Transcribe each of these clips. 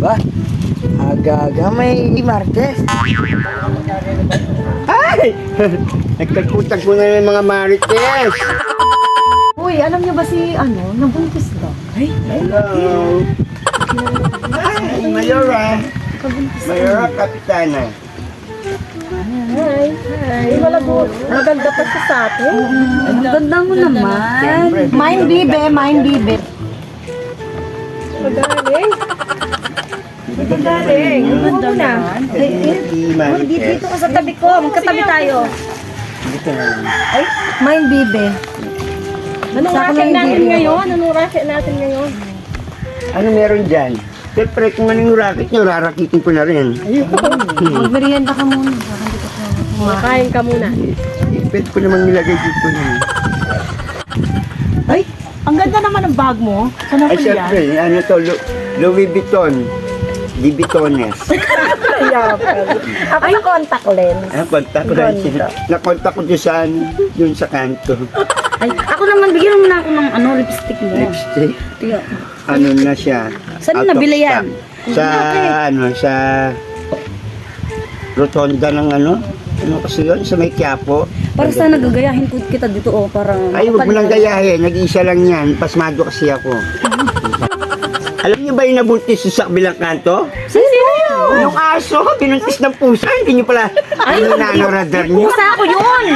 Ba? Aga-aga may Martes. Ay! Nagtagpo-tagpo na yung mga marites. Uy, alam niyo ba si, nabuntis daw? Ay, Hello. Hi, Mayora. Mayora Kapitana. hi. Hi. Maganda pa siya sa atin. Ang ganda mo naman. Siyempre. Mind bibe, mind bibe. Magaling. Magaling. Ano na? Uy, Dito ka sa tabi ko. Magkatabi tayo. Dito na lang. Ay, mind bibe. Anong racket natin ngayon? Anong racket natin ngayon? Ano meron dyan? Siyempre, kung anong racket nyo, rarakitin ko na rin. Magmerienda ka muna. Makain ka muna. Pwede ko naman nilagay dito yun. Ay, ang ganda naman ng bag mo. Saan Ay, ako yan? siyempre, ano to, Louis Vuitton. Di Vuittones. Ako sa contact lens. Nakontak ko rin siya. Nakontak ko dun sa kanto. Ay, ako naman, bigyan mo na ako ng lipstick mo. Lipstick. Tiyo. Ano na siya? Saan out of nabili yan? stock. Sa rotonda ng ano kasi yun, sa may Quiapo. Para sana gagayahin ko kita dito, parang... Ay, huwag mo lang gayahin. Nag-iisa lang yan. Pasmado kasi ako. Alam niyo ba yung nabuntis sa kabilang kanto? Sino yun? Yung aso, binuntis ng pusa. Hindi niyo pala, radar niyo. Pusa ko yun!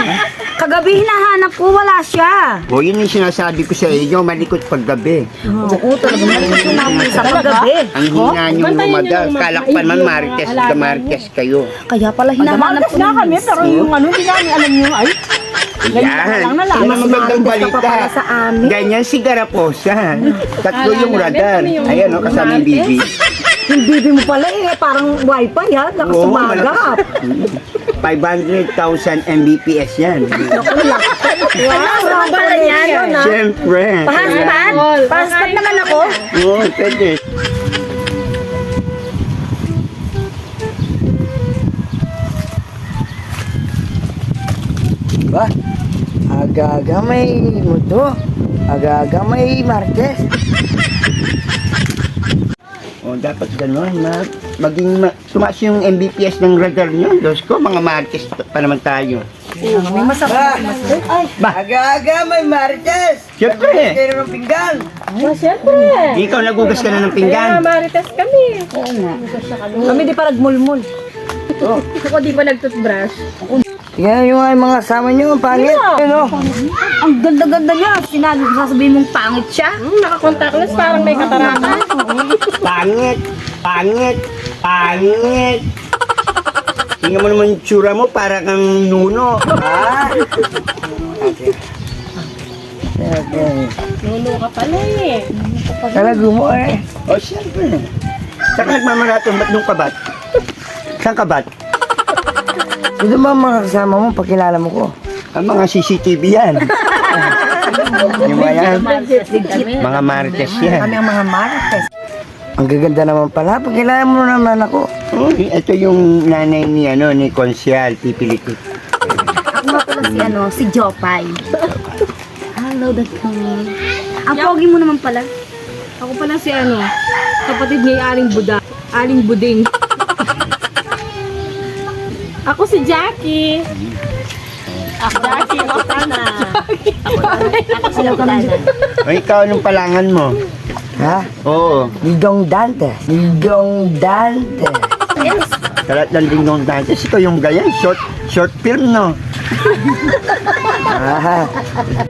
Kagabi hinahanap ko, wala siya. O, yun yung sinasabi ko sa inyo, malikot paggabi. Oo, talaga malikot yung mga pusa kagabi. Ang hina niyo lumadal. Kalak pa man Marites na Marites kayo. Kaya pala hinahanap ko. Na kami, pero yung hindi namin alam yung Yan. lang nalaman. Yan ang magandang Marites ka pa balita. pala sa amin. Ganyan si Garaposa. Tatlo yung radar. Ayan o, kasama yung bibi. Yung bibi mo pala parang wifi ha, lakas Oo, sumagap. 500,000 Mbps yan. Wow, Ano pala yan? Siyempre. Pahaspat? Pahaspat naman ako? Oo, pwede. Ba? Aga-aga may muto. Aga-aga may Martes. O, dapat gano'n, tumaas yung Mbps ng radar nyo. Diyos ko, mga Marites pa naman tayo. May masama. Ay, Aga-aga may Martes. Siyempre. Kayo ng pinggan. Siyempre. Ikaw nagugas ka na ng pinggan. Marites kami. kami di pa nagmulmul. Ako di ba nag-toothbrush? Tingnan yung mga kasama nyo, ang pangit. Ano? Ang ganda-ganda niya. Sinabi ko, sasabihin mong pangit siya. Naka-contactless, parang may katarata. Pangit, pangit, pangit. Tingnan mo naman yung tsura mo, para kang nuno. Ha? Okay. Nuno ka pala eh. Talago mo eh. O, siyempre. Saan nagmamaraton? Ba't nung kabat? Saan kabat? Sino ba ang mga kasama mo? Pakilala mo ko. Ang mga CCTV yan. Di ba yan? Mga Marites yan. Kami ang mga Marites. Ang gaganda naman pala. Pakilala mo naman ako. Oh, ito yung nanay ni Konsyal, Pipilitit. Ako nga pala si Jopay. Hello, Daddy. Ang pogi mo naman pala. Ako pala si kapatid niya yung Aling Buding. Ako si Jackie. Jackie Locana. Ako si Locana. O, ikaw, anong palangan mo? Ha? Oo. Nidong Dantes. Nidong Dantes. Yes. Kalat ng dingdong dantes. Ikaw yung ganyan. Short film, no? Ah,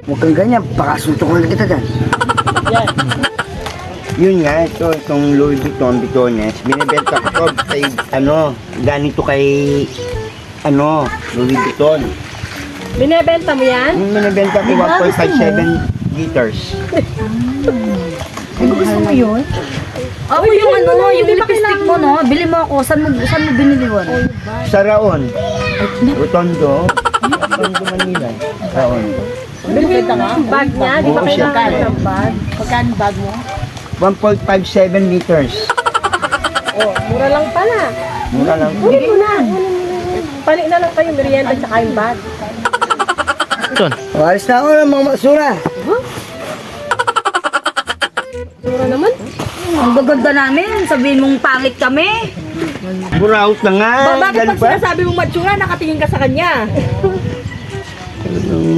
huwag kang ganyan. Pakasutok na kita dyan. Yun nga, itong Louis Vuitton, Vuittones. Binibenta ko to kay, ganito kay, Louis Vuitton. Binebenta mo yan? Yung binibenta ko 1.57 liters. Gusto mo yun? Ako yung lipstick mo, no? Bili mo ako. Saan mo binili yun? Sa Raon. Rotondo. Rotondo, Manila. Raon. Binibenta ka? Bag niya? Di ba Oo, kailangan syempre. ng bag? Pagkano bag mo? 1.57 liters. Oh, mura lang pala. Mura lang. Kunin mo na. Palit na lang kayo merienda at saka yung bag. Alis na ako ng mga masura. Mura naman. Ang gaganda namin. Sabihin mong pangit kami. Buraut na nga. Bakit Ganun pag sinasabi mong matsura, nakatingin ka sa kanya?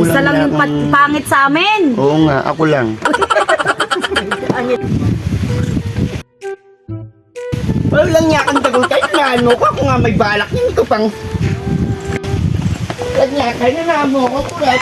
Isa lang yung pangit sa amin. Oo nga, ako lang. Walang niya kang tagal kahit na ano ko. Ako nga may balak. Hindi ko pang... Walang niya, kaya na mo ko. Kulat.